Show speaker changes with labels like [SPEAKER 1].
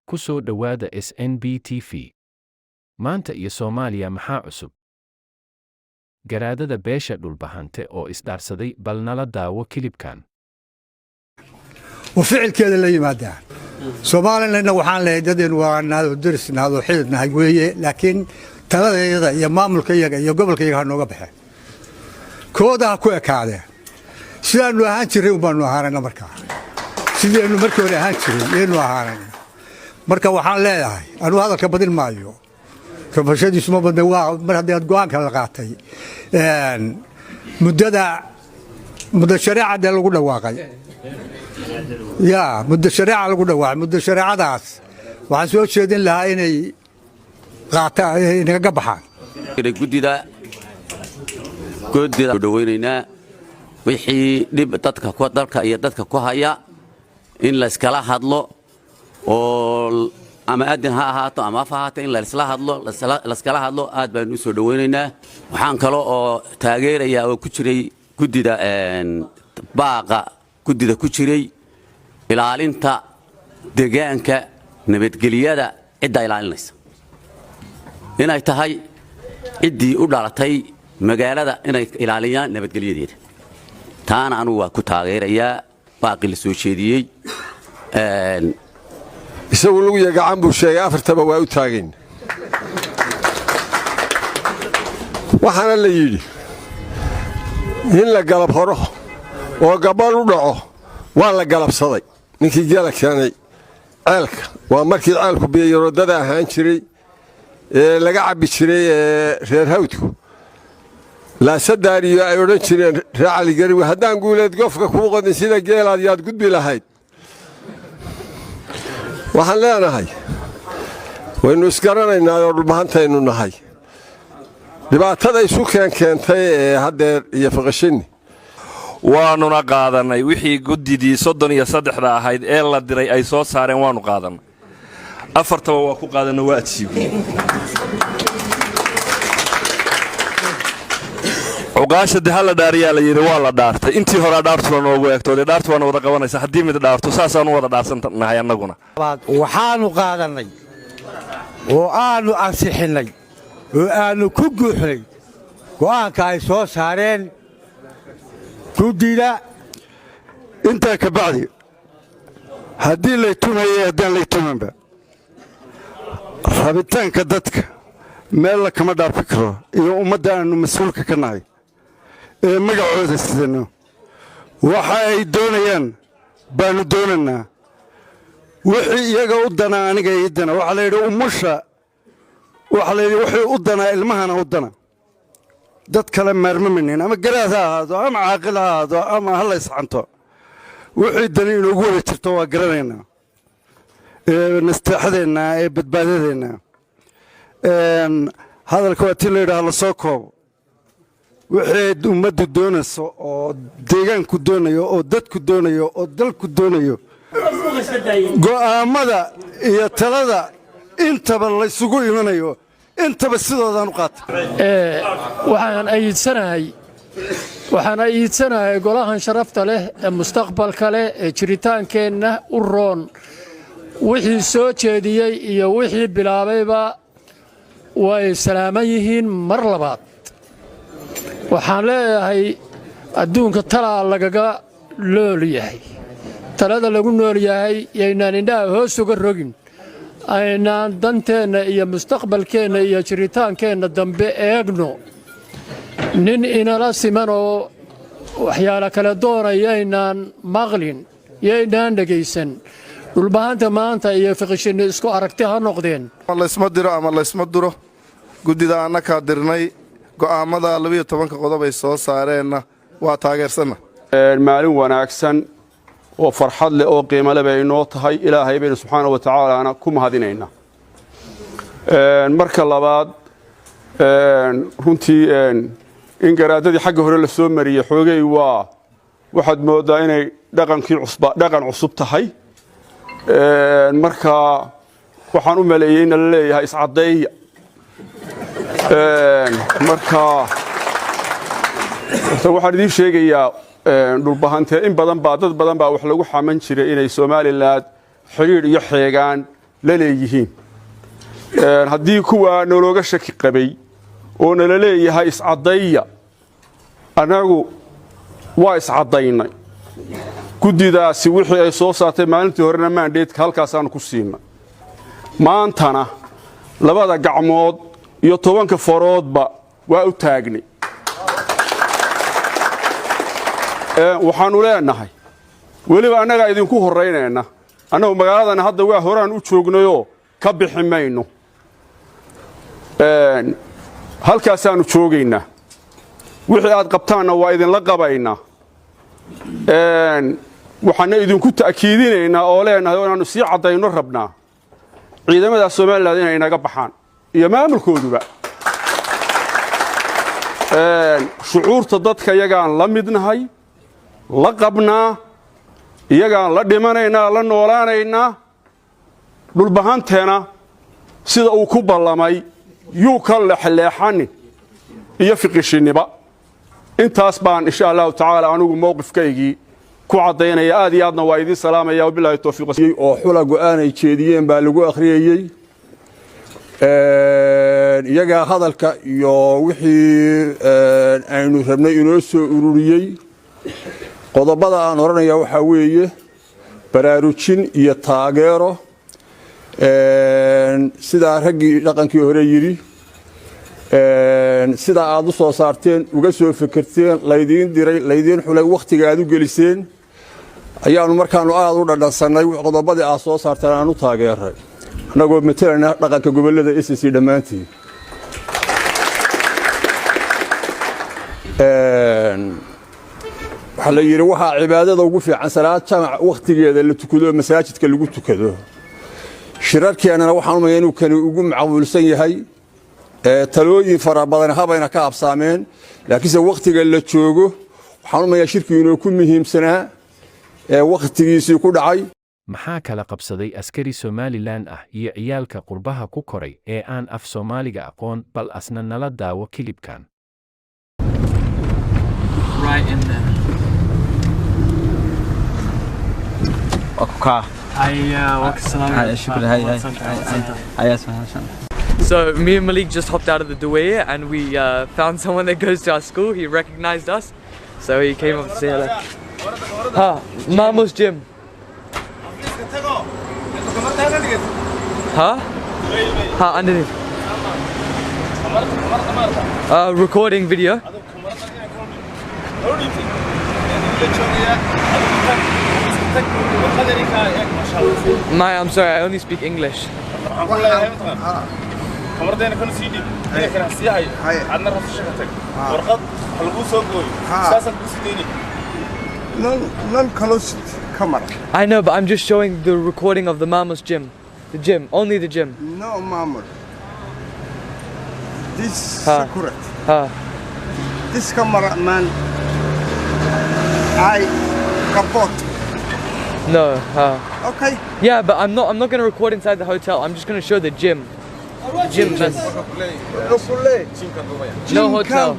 [SPEAKER 1] ku soo dhowaada SNB TV. Maanta iyo Soomaaliya maxaa cusub? Garaadada beesha dhulbahante oo isdhaarsaday bal nala daawo kilibkan.
[SPEAKER 2] وفعل كذا اللي يماده سومالنا إنه وحنا لهدين وأنا درسنا هذا وحيدنا هجوية لكن ترى هذا يا مامل كيا يا قبل كيا هنوجا بحه كودا كويا كذا سيدنا هانشري وبنو هارنا مركا سيدنا مركا ولا هانشري إنه هارنا مركا وحنا لا أنا هذا كبدل مايو كبشدي اسمه بدوا مرة جوان كالقاتي مدة شريعة ده الأولى واقعي يا مدة شريعة الأولى واقعي مدة شريعة داس وعسوي شيء لها إني قاطع إني قبحان
[SPEAKER 3] جودي دوينينا وحي لب تدك كوا تدك أي تدك كوا هيا إن لسكلا هذلو أو أما أدين هاتو أما فهات إن لسلا هذلو لسكلا هذلو أد بنوسو دوينينا وحن كلو تاجر يا أو كشري جودي دا باقة جودي دا كشري إلى علنتا دجانك نبت جليادة إدى إلى علنيس هنا يتهاي إدي أولارتي magaalada inay ilaaliyaan nabadgelyadeeda taana anu waa ku taageerayaa baaqi la soo jeediyay
[SPEAKER 4] isagu lagu gacan buu sheegay afartaba waa u taageen waxaana la yiri in la galab horo oo gabal u dhaco waa la galabsaday ninkii gala keenay ceelka waa markii ceelku biyeerodada ahaan jiray ee laga cabi jiray reer hawdku لا سداري أيضاً شرين رعلي قريب هذا نقول تقفك فوق نسينا جيل هذا قد بلا هاي وحنا هاي وإنه سكرنا إن هذا البهانة إنه هاي لبعض هذا يسوق كان هذا يفقشني
[SPEAKER 5] waanu qaadanay wixii gudidii 30 ahayd ee la diray ay soo saareen waanu qaadanay afartaba waa ku qaadanay waa ajiibay ugaasha hal dhaariya la yiri waa la dhaartay intii hore dhaartu noogu eegtooday dhaartu waan wada qabanaysa hadii mid dhaarto saasaan wada dhaarsanahay annaguna
[SPEAKER 2] waxaanu qaadanay oo aanu ansixinay oo aanu ku guuxnay go'aanka ay soo saareen gudida
[SPEAKER 6] inta ka bacdi hadii la tumayo hadaan la tumanba rabitaanka dadka meel la kama dhaafi karo iyo ummadda aanu mas'uulka ka nahay magacooda sidano waxa ay doonayaan baanu doonanaa wixii iyaga u dana aniga idana waxa la yiri umusha waxa la yiri wixii u dana ilmahana u dana dad kale maarmamin ama garaada ahaado ama caaqil ahaado ama hal isxanto wixii dan inuu ugu wada jirto waa garanayna nastaxadeena ee badbaadadeena hadalka waa tii la yiraahdo la soo koobo wixii ummaddu doonayso oo deegaanku doonayo oo dadku doonayo oo dalku doonayo go'aamada iyo talada intaba la isugu imanayo intaba sidoodan u qaatay
[SPEAKER 7] waxaan ayidsanahay golahan sharafta leh ee mustaqbalka leh ee jiritaankeenna u roon wixii soo jeediyay iyo wixii bilaabayba way salaaman yihiin mar labaad waxaan leeyahay adduunka talaa lagaga nool yahay talada lagu nool yahay yaynaan indhaha hoos uga rogin aynaan danteenna iyo mustaqbalkeenna iyo jiritaankeenna dambe eegno nin inala siman oo waxyaalo kale doonayaynaan maqlin yaynaan dhegaysan dhulbahanta maanta iyo fiqishinni isku aragti ha noqdeen
[SPEAKER 8] laysma diro ama laysma duro gudida annaka dirnay go'aamada 12 qodob ay soo saareenna waa taageersana
[SPEAKER 9] maalin wanaagsan oo farxad leh oo qiimo leh bay noo tahay ilaahay bayna subxaanahu wa ta'aala ku mahadinayna marka labaad runtii in garaadadii xagga hore la soo mariyay xoogay waa waxaad moodaa inay dhaqan cusub tahay marka waxaan u maleeyay in la leeyahay iscadeeya marka waxaan idin sheegayaa dhulbahante in badan baa dad badan baa wax lagu xaman jiray inay Soomaaliland xiriir iyo xeegaan la leeyihiin haddii kuwa nologa shaki qabay oo nala leeyahay iscadayya anagu waa iscadaynay guddidaasi wixii ay soo saartay maalintii horena mandateeka halkaasaan ku siinay maantana labada gacmood iyo 10 faroodba waa u taagnay waxaanu leenahay weliba annaga idinku horeynayna annagu magaaladana hadda waa horaan u joognayo ka bixi mayno halkaasaanu joogaynaa wixii aad qabtaanna waa idinla qabaynaa waxaana idinku ta'kiidinaynaa oo leenahay inaanu sii cadayno rabnaa ciidamada Soomaaliland inay naga baxaan iyo maamulkooduba shucuurta dadka iyagaan la midnahay la qabnaa iyagaan la dhimanaynaa la noolaanaynaa dhulbahanteena sida uu ku ballamay yuu ka leexleexanin iyo fiqishiniba intaas baan insha Allah taala anigu mowqifkaygii ku cadaynaya aad iyo aadna waa idin salaamaya billahi tawfiiq oo xula go'aanay jeediyeen baa lagu akhriyay iyaga hadalka iyo wixii aynu rabnay inoo soo ururiyay qodobada aan oranaya waxa weeye baraarujin iyo taageero sida raggii dhaqankii hore yiri sida aad u soo saarteen uga soo fikirteen laydiin diray laydiin xulay waqtiga aad u geliseen ayaanu markaanu aad u dhadhansanay qodobadii aad soo saarteen aan u taageeray anagoo metelana dhaqanka gobolada SSC dhamaantii waxa la yiri waxa cibaadada ugu fiican salaad jamac waqtigeeda la tukado masaajidka lagu tukado shirarkeena waxaan u maayay inuu kan ugu macquulsan yahay talooyin fara badan habayna ka absaameen laakiin waqtiga la joogo waxaan u maayay shirkii inuu ku muhiimsanaa waqtigiisii ku dhacay
[SPEAKER 1] maxaa kala qabsaday askari Somaliland ah iyo ciyaalka qurbaha ku koray ee aan af Soomaaliga aqoon bal asna nala daawo kilibkan
[SPEAKER 10] right in there okay So me and Malik just hopped out of the Duwaya and we found someone that goes to our school. He recognized us, so he came up to say hello. Mamo's gym. Underneath. Recording video. I'm sorry, I only speak English. I know, but I'm just showing the recording of the Mama's gym. The gym, only the gym.
[SPEAKER 6] No, Mama. This secret. This cameraman, I kapot.
[SPEAKER 10] No.
[SPEAKER 6] Okay.
[SPEAKER 10] Yeah, but I'm not gonna record inside the hotel. I'm just gonna show the gym. Gym. No hotel.